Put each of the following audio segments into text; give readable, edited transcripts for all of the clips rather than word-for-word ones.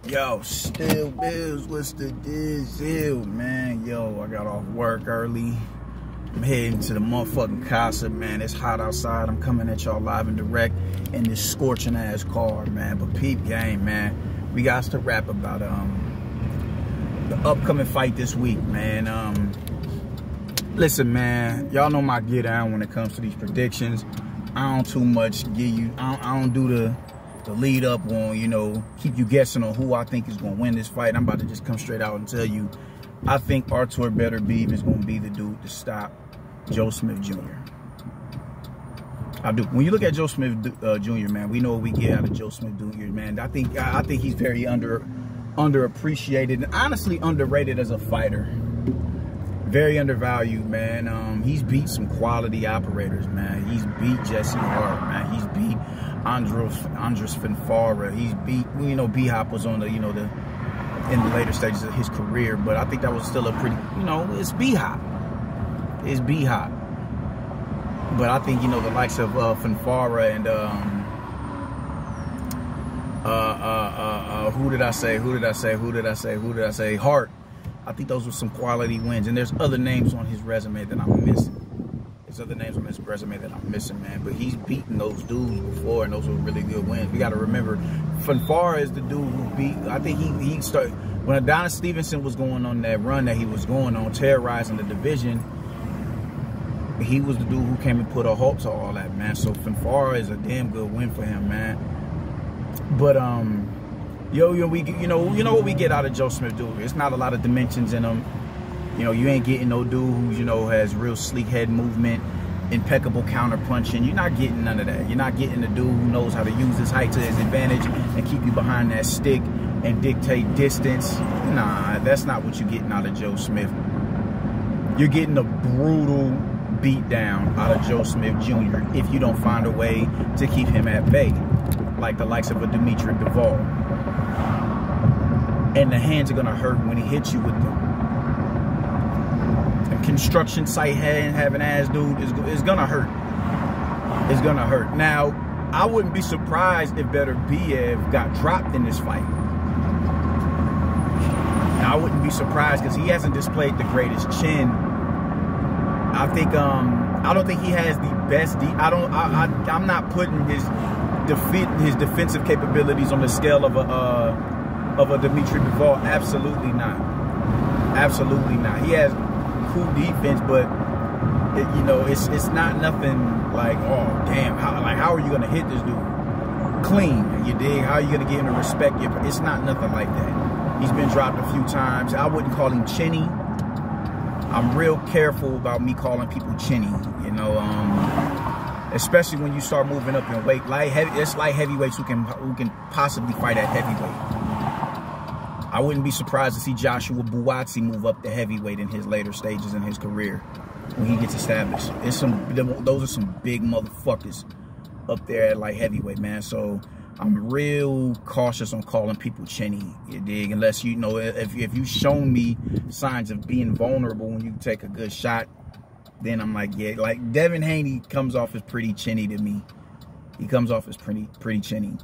Yo, still bills, what's the deal, man? Yo, I got off work early. I'm heading to the motherfucking casa, man. It's hot outside. I'm coming at y'all live and direct in this scorching ass car, man. But peep game, man. We got to rap about the upcoming fight this week, man. Listen, man, y'all know my get down when it comes to these predictions. I don't too much give you, I don't do the lead up on, you know, keep you guessing on who I think is going to win this fight. I'm about to just come straight out and tell you, I think Artur Beterbiev is going to be the dude to stop Joe Smith Jr. I do. When you look at Joe Smith Jr., man, we know what we get out of Joe Smith Jr., man. I think he's very underappreciated and honestly underrated as a fighter. Very undervalued, man. He's beat some quality operators, man. He's beat Jesse Hart, man. He's beat Andres Finfara. He's beat, you know, B-Hop was on the, you know, in the later stages of his career, but I think that was still a pretty, you know, it's B-Hop. It's B-Hop. But I think, you know, the likes of Finfara and who did I say? Hart. I think those were some quality wins. And there's other names on his resume that I'm missing. Man. But he's beaten those dudes before, and those were really good wins. We got to remember, Finfara is the dude who beat, I think he started, when Adonis Stevenson was going on that run that he was going on, terrorizing the division, he was the dude who came and put a halt to all that, man. So Finfara is a damn good win for him, man. But, you know what we get out of Joe Smith Jr. It's not a lot of dimensions in him. You know, you ain't getting no dude who, you know, has real sleek head movement, impeccable counter punching. You're not getting none of that. You're not getting the dude who knows how to use his height to his advantage and keep you behind that stick and dictate distance. Nah, that's not what you're getting out of Joe Smith. You're getting a brutal beat down out of Joe Smith Jr. if you don't find a way to keep him at bay, like the likes of a beterbiev. And the hands are gonna hurt when he hits you with them. A construction site hand having ass dude is gonna hurt. It's gonna hurt. Now, I wouldn't be surprised if beterbiev got dropped in this fight. Now, I wouldn't be surprised because he hasn't displayed the greatest chin. I think I don't think he has the best. I'm not putting his defensive capabilities on the scale of a beterbiev. Absolutely not. Absolutely not. He has cool defense, but you know, it's not nothing like, oh damn, how are you gonna hit this dude clean? You dig? How are you gonna get him to respect you? It's not nothing like that. He's been dropped a few times. I wouldn't call him chinny. I'm real careful about me calling people chinny, you know, especially when you start moving up in weight. It's light heavyweights who can possibly fight at heavyweight. I wouldn't be surprised to see Joshua Buatsi move up to heavyweight in his later stages in his career when he gets established. Those are some big motherfuckers up there at light heavyweight, man. So I'm real cautious on calling people chinny, you dig? Unless, you know, if you've shown me signs of being vulnerable when you take a good shot, then I'm like, yeah. Like Devin Haney comes off as pretty chinny to me. He comes off as pretty chinny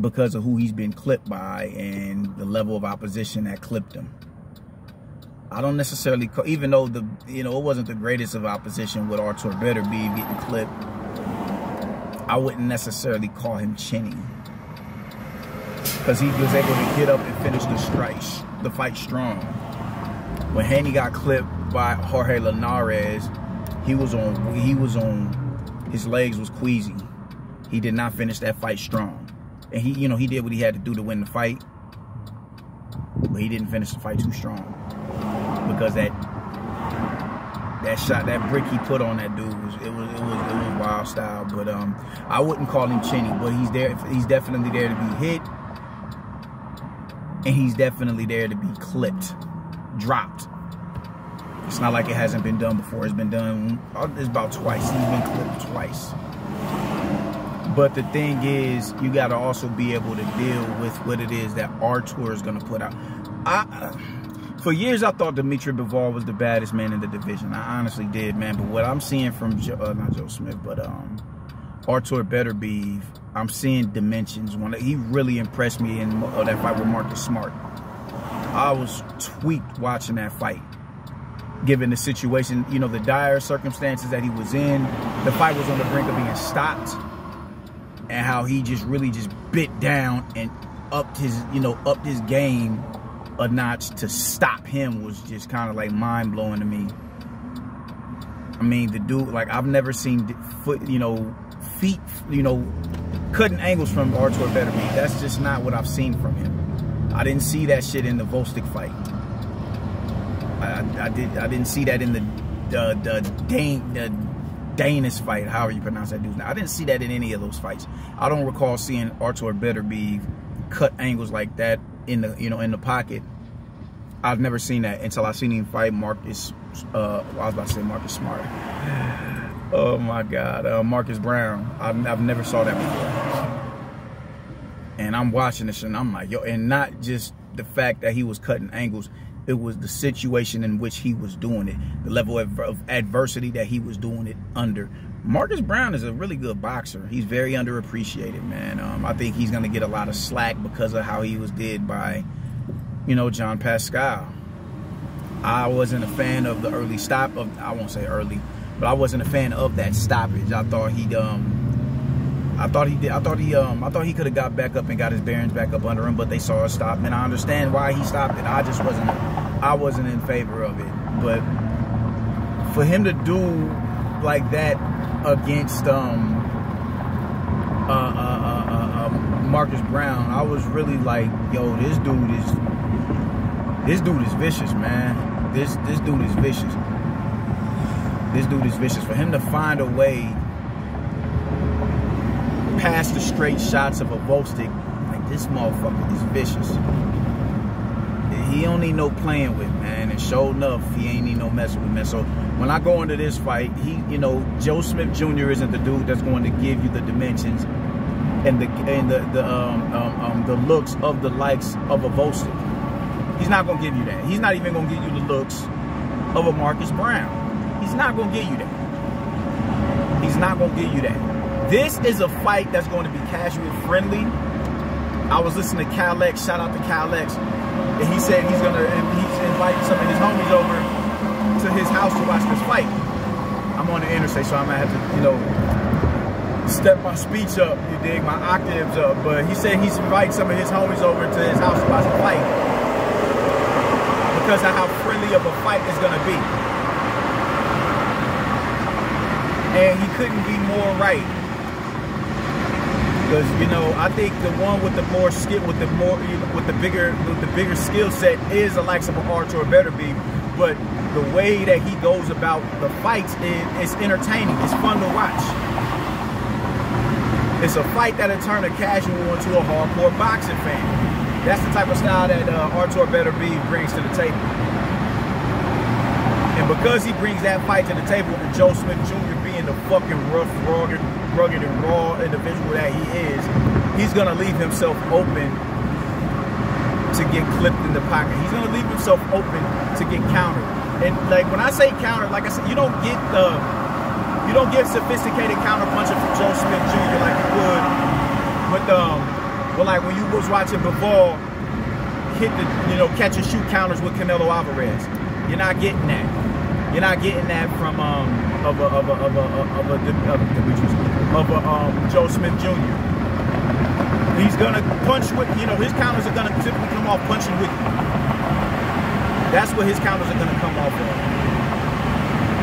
because of who he's been clipped by and the level of opposition that clipped him. I don't necessarily call, even though it wasn't the greatest of opposition with Artur Beterbiev getting clipped, I wouldn't necessarily call him chinny because he was able to get up and finish the fight strong. When Haney got clipped by Jorge Linares, his legs was queasy. He did not finish that fight strong. And he did what he had to do to win the fight, but he didn't finish the fight too strong because that shot, that brick he put on that dude was wild style. But I wouldn't call him chinny, but he's there. He's definitely there to be hit, and he's definitely there to be clipped, dropped. It's not like it hasn't been done before. It's been done. It's about twice. He's been clipped twice. But the thing is, you got to also be able to deal with what it is that Artur is going to put out. For years, I thought beterbiev was the baddest man in the division. I honestly did, man. But what I'm seeing from, not Joe Smith, but Artur Beterbiev, I'm seeing dimensions. He really impressed me in that fight with Marcus Smart. I was tweaked watching that fight, given the situation, you know, the dire circumstances that he was in. The fight was on the brink of being stopped, and how he just really just bit down and upped his game a notch to stop him was just kind of like mind-blowing to me. I mean, the dude, like, I've never seen feet, cutting angles from Artur Beterbiev. That's just not what I've seen from him. I didn't see that shit in the Vostok fight. I didn't see that in the Danish fight, however you pronounce that dude's name. I didn't see that in any of those fights. I don't recall seeing Artur Beterbiev cut angles like that in the pocket. I've never seen that until I seen him fight Marcus. I was about to say Marcus Smart. Oh my God, Marcus Brown. I've never saw that before. And I'm watching this and I'm like, yo, and not just the fact that he was cutting angles. It was the situation in which he was doing it, the level of adversity that he was doing it under. Marcus Brown is a really good boxer. He's very underappreciated, man. I think he's going to get a lot of slack because of how he was did by, John Pascal. I wasn't a fan of the early stop of, I won't say early, but I wasn't a fan of that stoppage. I thought he could have got back up and got his bearings back up under him, but they saw a stop, and I understand why he stopped it. I wasn't in favor of it. But for him to do like that against Marcus Brown, I was really like, yo, this dude is vicious, man. This dude is vicious. This dude is vicious. For him to find a way past the straight shots of a Vostok, like, this motherfucker is vicious. He don't need no playing with, man. And sure enough, he ain't need no messing with, man. So when I go into this fight, Joe Smith Jr. isn't the dude that's going to give you the dimensions and the looks of the likes of a Vostok. He's not going to give you that. He's not even going to give you the looks of a Marcus Brown. He's not going to give you that. He's not going to give you that. This is a fight that's going to be casual friendly. I was listening to Cal X, shout out to Cal X, and he said he's inviting some of his homies over to his house to watch this fight. I'm on the interstate, so I'm gonna have to, step my speech up, you dig, my octaves up. But he said he's inviting some of his homies over to his house to watch the fight because of how friendly of a fight it's gonna be. And he couldn't be more right. Because I think the one with the more skill, with the bigger skill set is the likes of Artur Beterbiev. But the way that he goes about the fights is entertaining. It's fun to watch. It's a fight that'll turn a casual into a hardcore boxing fan. That's the type of style that Artur Beterbiev brings to the table. And because he brings that fight to the table, and Joe Smith Jr. being the fucking rough, rugged and raw individual that he is, he's going to leave himself open to get clipped in the pocket. He's going to leave himself open to get countered. And like when I say countered, like I said, you don't get sophisticated counter punching from Joe Smith Jr. like you would with like when you was watching Bivol hit the catch and shoot counters with Canelo Alvarez. You're not getting that. You're not getting that from Joe Smith Jr. He's gonna punch with, his counters are gonna typically come off punching with you. That's what his counters are gonna come off of.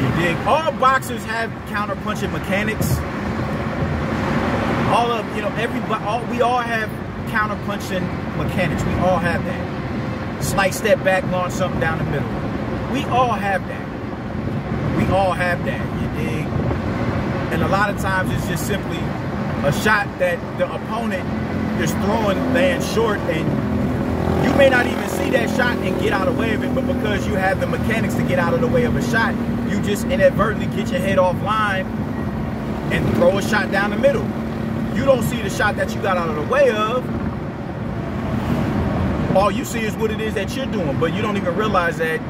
You dig? All boxers have counter punching mechanics. We all have counter punching mechanics. We all have that. Slight step back, launch something down the middle. We all have that. We all have that, you dig? And a lot of times it's just simply a shot that the opponent is throwing, lands short, and you may not even see that shot and get out of the way of it, but because you have the mechanics to get out of the way of a shot, you just inadvertently get your head offline and throw a shot down the middle. You don't see the shot that you got out of the way of. All you see is what it is that you're doing, but you don't even realize that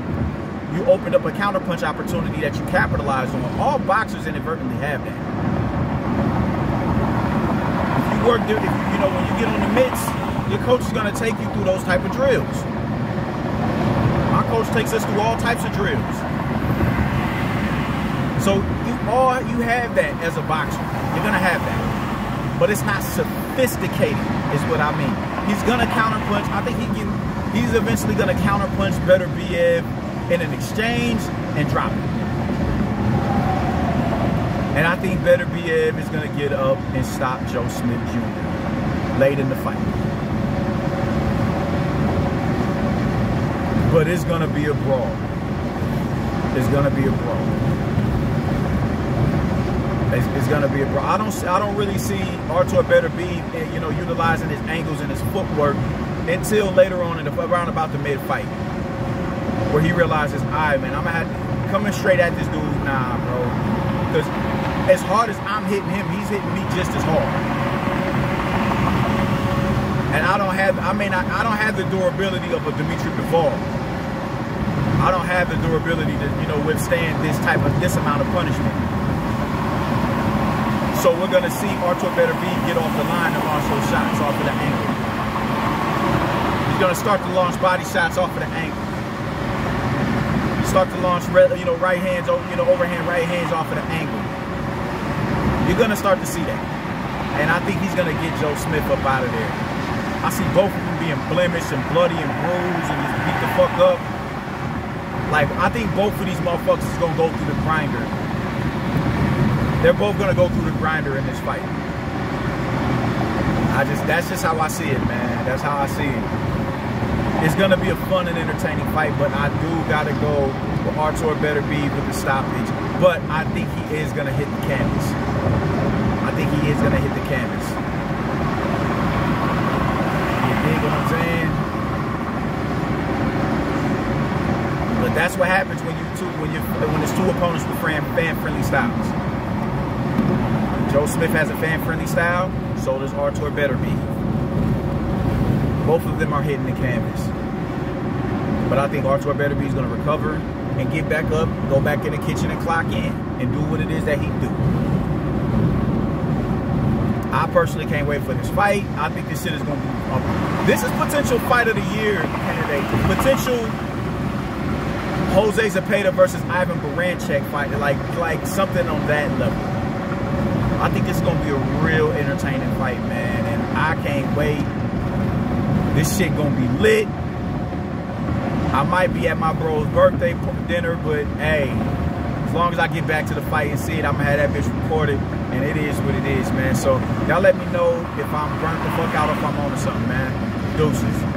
you opened up a counterpunch opportunity that you capitalized on. All boxers inadvertently have that. work, if you know, when you get on the mitts, your coach is going to take you through those type of drills. My coach takes us through all types of drills. So you have that as a boxer. You're going to have that. But it's not sophisticated, is what I mean. He's going to counterpunch. I think he's eventually going to counterpunch beterbiev in an exchange and drop it. And I think beterbiev is going to get up and stop Joe Smith Jr. late in the fight. But it's going to be a brawl. It's going to be a brawl. It's going to be a brawl. I don't really see Artur Beterbiev, you know, utilizing his angles and his footwork until later on in around about the mid-fight, where he realizes, all right, man, I'm coming straight at this dude, nah, bro. Because as hard as I'm hitting him, he's hitting me just as hard. And I don't have the durability of a Dimitri Bivol. I don't have the durability to, you know, withstand this amount of punishment. So we're gonna see Artur Beterbiev get off the line and launch those shots off of the angle. He's gonna start to launch body shots off of the angle. Start to launch, you know, right hands, you know, overhand right hands off of the angle. You're gonna start to see that, and I think he's gonna get Joe Smith up out of there. I see both of them being blemished and bloody and bruised and just beat the fuck up. Like, I think both of these motherfuckers is gonna go through the grinder. They're both gonna go through the grinder in this fight. That's just how I see it, man. That's how I see it. It's gonna be a fun and entertaining fight, but I do gotta go with Artur Beterbiev with the stoppage. But I think he is gonna hit the canvas. I think he is gonna hit the canvas. You dig what I'm saying? But that's what happens when there's two opponents with fan-friendly styles. Joe Smith has a fan-friendly style, so does Artur Beterbiev. Both of them are hitting the canvas. But I think Artur Beterbiev is going to recover and get back up, go back in the kitchen and clock in and do what it is that he do. I personally can't wait for this fight. I think this shit is going to be... this is potential fight of the year candidate. Potential Jose Zepeda versus Ivan Baranchyk fight. Like something on that level. I think this is going to be a real entertaining fight, man. And I can't wait. This shit going to be lit. I might be at my bro's birthday dinner, but hey, as long as I get back to the fight and see it, I'm going to have that bitch recorded. And it is what it is, man. So y'all let me know if I'm burnt the fuck out or if I'm on to something, man. Deuces.